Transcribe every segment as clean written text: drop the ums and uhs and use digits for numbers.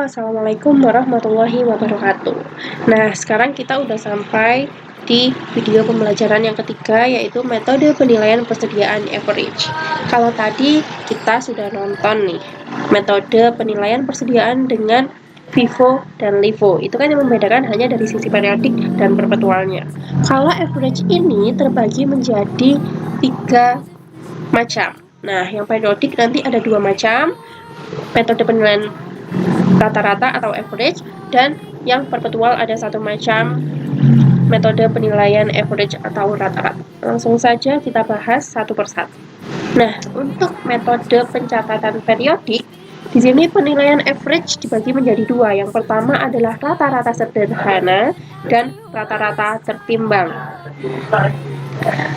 Assalamualaikum warahmatullahi wabarakatuh. Nah, sekarang kita udah sampai di video pembelajaran yang ketiga, yaitu metode penilaian persediaan average. Kalau tadi kita sudah nonton nih, metode penilaian persediaan dengan FIFO dan LIFO. Itu kan yang membedakan hanya dari sisi periodik dan perpetualnya. Kalau average ini terbagi menjadi 3 macam. Nah, yang periodik nanti ada 2 macam, metode penilaian rata-rata atau average, dan yang perpetual ada 1 macam, metode penilaian average atau rata-rata. Langsung saja kita bahas satu persatu. Nah, untuk metode pencatatan periodik, di sini penilaian average dibagi menjadi 2. Yang pertama adalah rata-rata sederhana dan rata-rata tertimbang.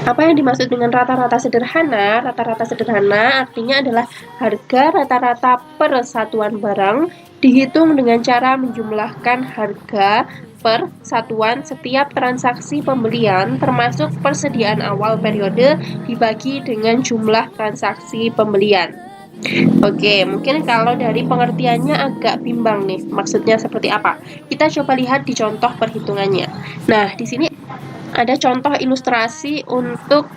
Apa yang dimaksud dengan rata-rata sederhana? Rata-rata sederhana artinya adalah harga rata-rata per satuan barang dihitung dengan cara menjumlahkan harga per satuan setiap transaksi pembelian termasuk persediaan awal periode dibagi dengan jumlah transaksi pembelian. Oke, mungkin kalau dari pengertiannya agak bimbang nih, maksudnya seperti apa? Kita coba lihat di contoh perhitungannya. Nah, di sini ada contoh ilustrasi untuk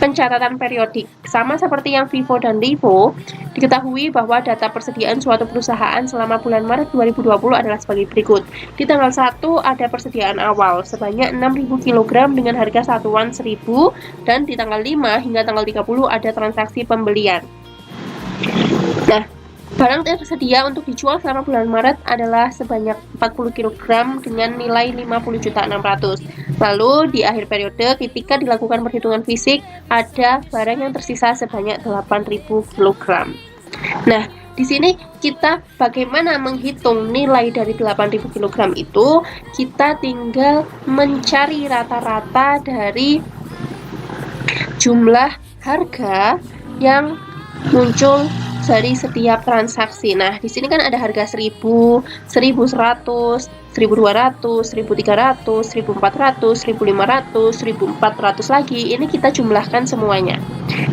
pencatatan periodik. Sama seperti yang FIFO dan LIFO, diketahui bahwa data persediaan suatu perusahaan selama bulan Maret 2020 adalah sebagai berikut. Di tanggal 1 ada persediaan awal sebanyak 6.000 kg dengan harga satuan 1.000, dan di tanggal 5 hingga tanggal 30 ada transaksi pembelian. Nah, barang tersedia untuk dijual selama bulan Maret adalah sebanyak 40 kg dengan nilai 50.600.000. Lalu di akhir periode ketika dilakukan perhitungan fisik ada barang yang tersisa sebanyak 8.000 kg. Nah, di sini kita bagaimana menghitung nilai dari 8.000 kg itu? Kita tinggal mencari rata-rata dari jumlah harga yang muncul dari setiap transaksi. Nah, di sini kan ada harga 1.000, 1.100, 1.200, 1.300, 1.400, 1.500, 1.400 lagi. Ini kita jumlahkan semuanya.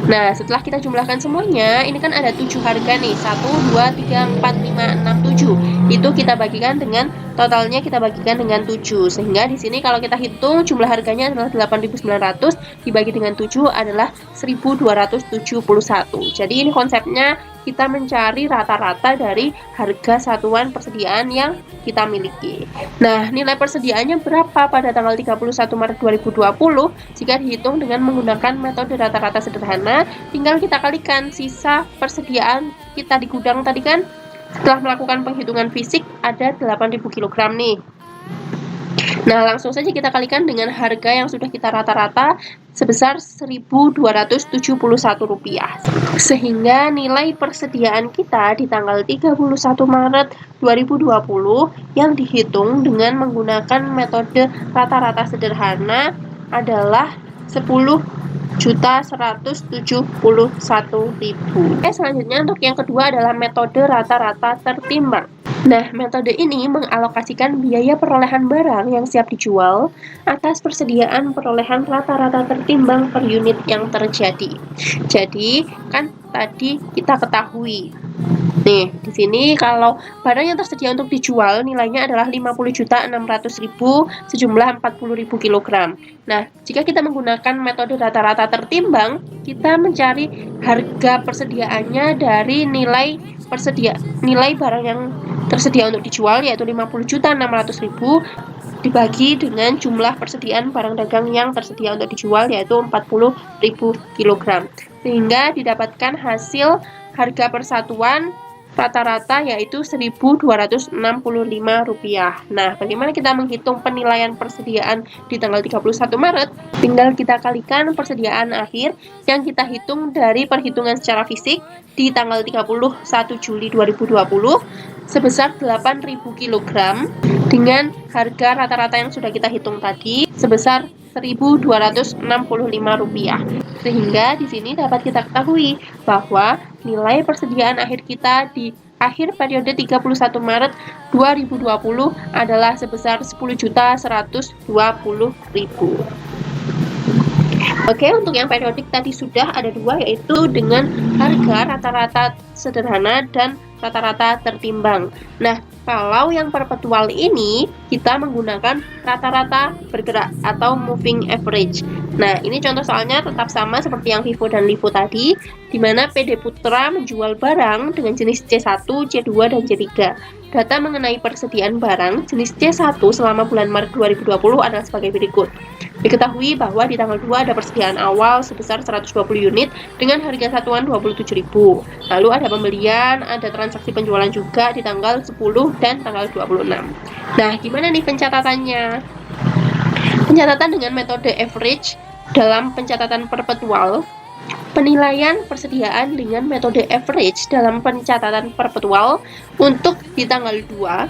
Nah, setelah kita jumlahkan semuanya, ini kan ada 7 harga nih. 1, 2, 3, 4, 5, 6, 7. Itu kita bagikan dengan totalnya kita bagikan dengan 7. Sehingga di sini kalau kita hitung jumlah harganya adalah 8.900 dibagi dengan 7 adalah 1.271. Jadi ini konsepnya kita mencari rata-rata dari harga satuan persediaan yang kita miliki. Nah, nilai persediaannya berapa pada tanggal 31 Maret 2020? Jika dihitung dengan menggunakan metode rata-rata sederhana, tinggal kita kalikan sisa persediaan kita di gudang tadi kan. Setelah melakukan penghitungan fisik ada 8.000 kg nih. Nah, langsung saja kita kalikan dengan harga yang sudah kita rata-rata sebesar Rp1.271. Sehingga nilai persediaan kita di tanggal 31 Maret 2020 yang dihitung dengan menggunakan metode rata-rata sederhana adalah 10.171.000. Selanjutnya untuk yang kedua adalah metode rata-rata tertimbang. Nah, metode ini mengalokasikan biaya perolehan barang yang siap dijual atas persediaan perolehan rata-rata tertimbang per unit yang terjadi. Jadi, kan tadi kita ketahui. Nih, di sini kalau barang yang tersedia untuk dijual nilainya adalah 50.600.000 sejumlah 40.000 kg. Nah, jika kita menggunakan metode rata-rata tertimbang, kita mencari harga persediaannya dari nilai barang yang tersedia untuk dijual yaitu 50.600.000 dibagi dengan jumlah persediaan barang dagang yang tersedia untuk dijual yaitu 40.000 kg. Sehingga didapatkan hasil harga persatuan rata-rata yaitu Rp1.265. Nah, bagaimana kita menghitung penilaian persediaan di tanggal 31 Maret? Tinggal kita kalikan persediaan akhir yang kita hitung dari perhitungan secara fisik di tanggal 31 Juli 2020 sebesar 8.000 kg dengan harga rata-rata yang sudah kita hitung tadi sebesar Rp1.265. Sehingga di sini dapat kita ketahui bahwa nilai persediaan akhir kita di akhir periode 31 Maret 2020 adalah sebesar Rp10.120.000. Oke, untuk yang periodik tadi sudah ada 2 yaitu dengan harga rata-rata sederhana dan rata-rata tertimbang. Nah, kalau yang perpetual ini kita menggunakan rata-rata bergerak atau moving average. Nah, ini contoh soalnya tetap sama seperti yang Vivo dan Livo tadi, di mana PD Putra menjual barang dengan jenis C1, C2, dan C3. Data mengenai persediaan barang jenis C1 selama bulan Maret 2020 adalah sebagai berikut. Diketahui bahwa di tanggal 2 ada persediaan awal sebesar 120 unit dengan harga satuan 27.000. Lalu ada pembelian, ada transaksi penjualan juga di tanggal 10 dan tanggal 26. Nah, gimana nih pencatatannya? Pencatatan dengan metode average dalam pencatatan perpetual. Penilaian persediaan dengan metode average dalam pencatatan perpetual untuk di tanggal 2,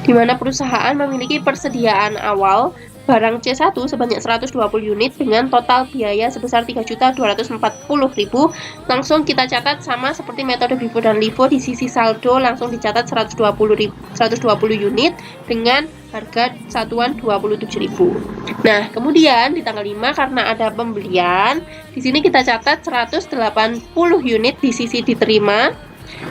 di mana perusahaan memiliki persediaan awal barang C1 sebanyak 120 unit dengan total biaya sebesar 3.240.000. Langsung kita catat sama seperti metode Vivo dan Livo, di sisi saldo langsung dicatat 120 unit dengan harga satuan 27.000. Nah, kemudian di tanggal 5 karena ada pembelian, di sini kita catat 180 unit di sisi diterima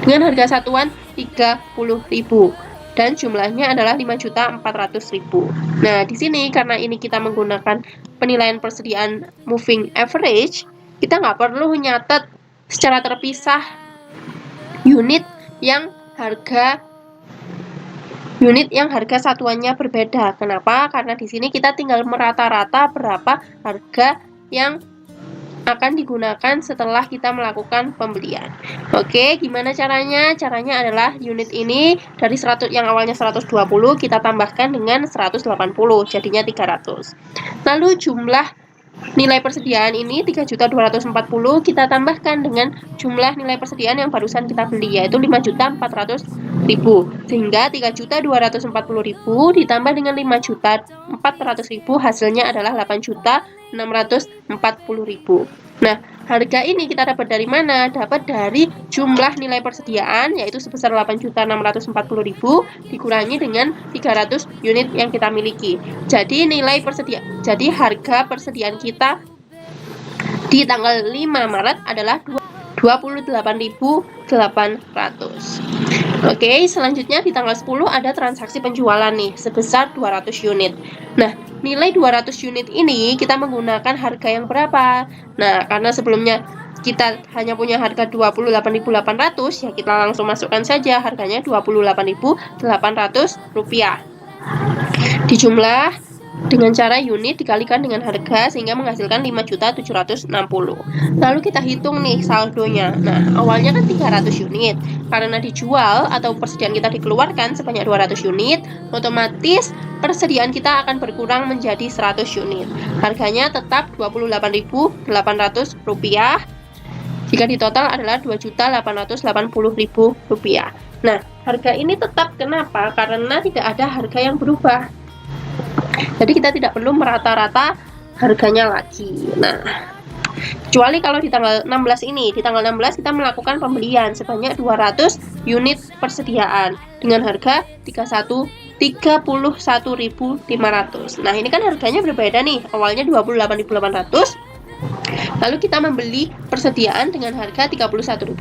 dengan harga satuan 30.000. Dan jumlahnya adalah 5.400.000. Nah, di sini karena ini kita menggunakan penilaian persediaan moving average, kita nggak perlu nyatet secara terpisah unit yang harga satuannya berbeda. Kenapa? Karena di sini kita tinggal merata-rata berapa harga yang akan digunakan setelah kita melakukan pembelian. Oke, gimana caranya? Caranya adalah unit ini dari 100 yang awalnya 120 kita tambahkan dengan 180, jadinya 300. Lalu jumlah nilai persediaan ini 3.240 kita tambahkan dengan jumlah nilai persediaan yang barusan kita beli, yaitu 5.400.000, sehingga 3.240.000 ditambah dengan 5.400.000 hasilnya adalah 8.640.000. Nah, harga ini kita dapat dari mana? Dapat dari jumlah nilai persediaan, yaitu sebesar 8.640.000 dikurangi dengan 300 unit yang kita miliki. Jadi harga persediaan kita di tanggal 5 Maret adalah 28.800. Oke, selanjutnya di tanggal 10 ada transaksi penjualan nih sebesar 200 unit. Nah, nilai 200 unit ini kita menggunakan harga yang berapa? Nah, karena sebelumnya kita hanya punya harga 28.800, ya kita langsung masukkan saja harganya 28.800 rupiah. Dijumlah dengan cara unit dikalikan dengan harga sehingga menghasilkan 5.760. Lalu kita hitung nih saldonya. Nah, awalnya kan 300 unit. Karena dijual atau persediaan kita dikeluarkan sebanyak 200 unit, otomatis persediaan kita akan berkurang menjadi 100 unit. Harganya tetap 28.800 rupiah. Jika ditotal adalah 2.880.000 rupiah. Nah, harga ini tetap kenapa? Karena tidak ada harga yang berubah. Jadi kita tidak perlu merata-rata harganya lagi. Nah, kecuali kalau di tanggal 16 ini, di tanggal 16 kita melakukan pembelian sebanyak 200 unit persediaan dengan harga 31.500. Nah, ini kan harganya berbeda nih. Awalnya 28.800. Lalu kita membeli persediaan dengan harga 31.500.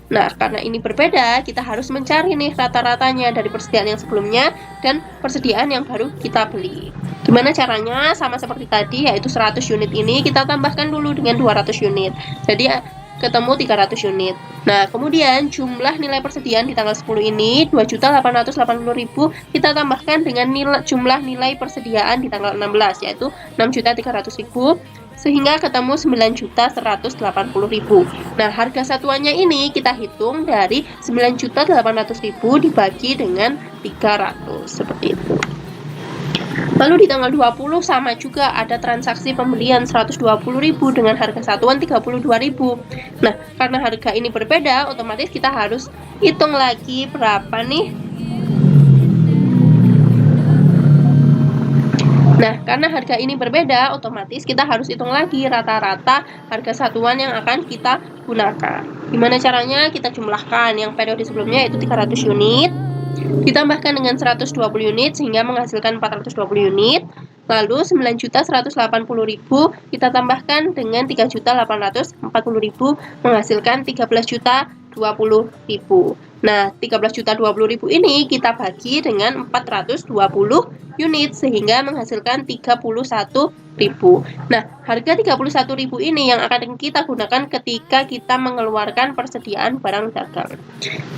Nah, karena ini berbeda, kita harus mencari nih rata-ratanya dari persediaan yang sebelumnya dan persediaan yang baru kita beli. Gimana caranya? Sama seperti tadi, yaitu 100 unit ini kita tambahkan dulu dengan 200 unit. Jadi ketemu 300 unit. Nah, kemudian jumlah nilai persediaan di tanggal 10 ini 2.880.000 kita tambahkan dengan jumlah nilai persediaan di tanggal 16, yaitu 6.300.000, sehingga ketemu 9.180.000. Nah, harga satuannya ini kita hitung dari 9.800.000 dibagi dengan 300, seperti itu. Lalu di tanggal 20 sama juga ada transaksi pembelian 120.000 dengan harga satuan 32.000. Nah, karena harga ini berbeda, otomatis kita harus hitung lagi berapa nih. Nah, karena harga ini berbeda, otomatis kita harus hitung lagi rata-rata harga satuan yang akan kita gunakan. Gimana caranya? Kita jumlahkan yang periode sebelumnya yaitu 300 unit, ditambahkan dengan 120 unit sehingga menghasilkan 420 unit. Lalu 9.180.000 kita tambahkan dengan 3.840.000 menghasilkan 13.020.000. Nah, 13.020.000 ini kita bagi dengan 420 unit sehingga menghasilkan 31.000. Nah, harga 31.000 ini yang akan kita gunakan ketika kita mengeluarkan persediaan barang dagang.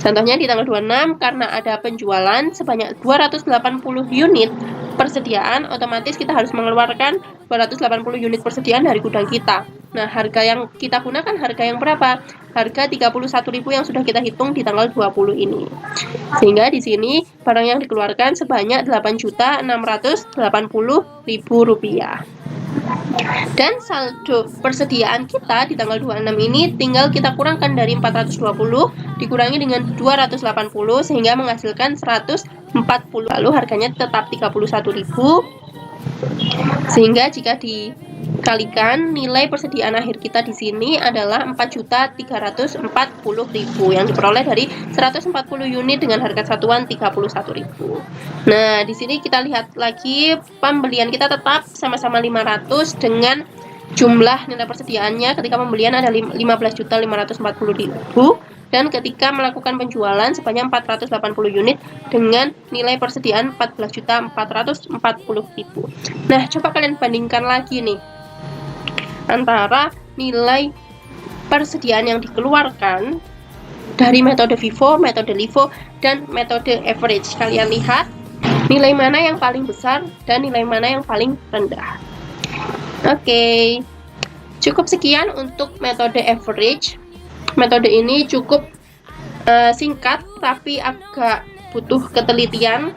Contohnya di tanggal 26 karena ada penjualan sebanyak 280 unit persediaan, otomatis kita harus mengeluarkan 280 unit persediaan dari gudang kita. Nah, harga yang kita gunakan harga yang berapa? Harga 31.000 yang sudah kita hitung di tanggal 20 ini. Sehingga di sini barang yang dikeluarkan sebanyak 8.680.000 rupiah. Dan saldo persediaan kita di tanggal 26 ini tinggal kita kurangkan dari 420 dikurangi dengan 280 sehingga menghasilkan 140. Lalu harganya tetap 31.000. Sehingga jika dikalikan nilai persediaan akhir kita di sini adalah 4.340.000 yang diperoleh dari 140 unit dengan harga satuan 31.000. Nah, di sini kita lihat lagi pembelian kita tetap sama-sama 500 dengan jumlah nilai persediaannya ketika pembelian ada 15.540.000 dan ketika melakukan penjualan sebanyak 480 unit dengan nilai persediaan 14.440.000. Nah, coba kalian bandingkan lagi nih antara nilai persediaan yang dikeluarkan dari metode FIFO, metode LIFO, dan metode average. Kalian lihat nilai mana yang paling besar dan nilai mana yang paling rendah. Oke, cukup sekian untuk metode average. Metode ini cukup singkat tapi agak butuh ketelitian.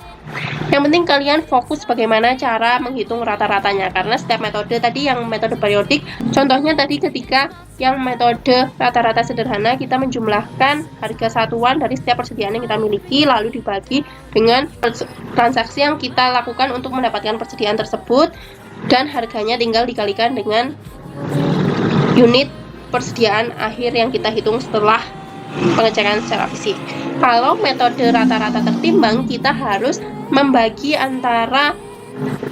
Yang penting kalian fokus bagaimana cara menghitung rata-ratanya, karena setiap metode tadi yang metode periodik, contohnya tadi ketika yang metode rata-rata sederhana kita menjumlahkan harga satuan dari setiap persediaan yang kita miliki lalu dibagi dengan transaksi yang kita lakukan untuk mendapatkan persediaan tersebut dan harganya tinggal dikalikan dengan unit persediaan akhir yang kita hitung setelah pengecekan secara fisik. Kalau metode rata-rata tertimbang, kita harus membagi antara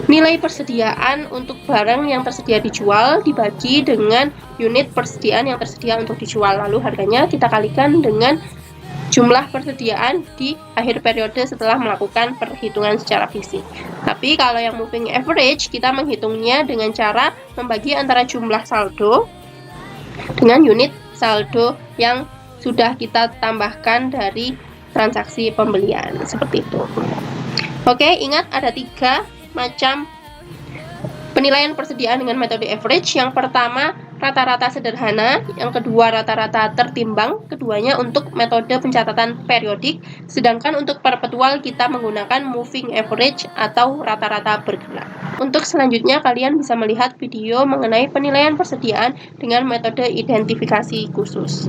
nilai persediaan untuk barang yang tersedia dijual dibagi dengan unit persediaan yang tersedia untuk dijual. Lalu harganya kita kalikan dengan jumlah persediaan di akhir periode setelah melakukan perhitungan secara fisik. Tapi kalau yang moving average, kita menghitungnya dengan cara membagi antara jumlah saldo dengan unit saldo yang sudah kita tambahkan dari transaksi pembelian, seperti itu. Oke, ingat ada 3 macam penilaian persediaan dengan metode average. Yang pertama rata-rata sederhana, yang kedua rata-rata tertimbang, keduanya untuk metode pencatatan periodik, sedangkan untuk perpetual kita menggunakan moving average atau rata-rata bergerak. Untuk selanjutnya kalian bisa melihat video mengenai penilaian persediaan dengan metode identifikasi khusus.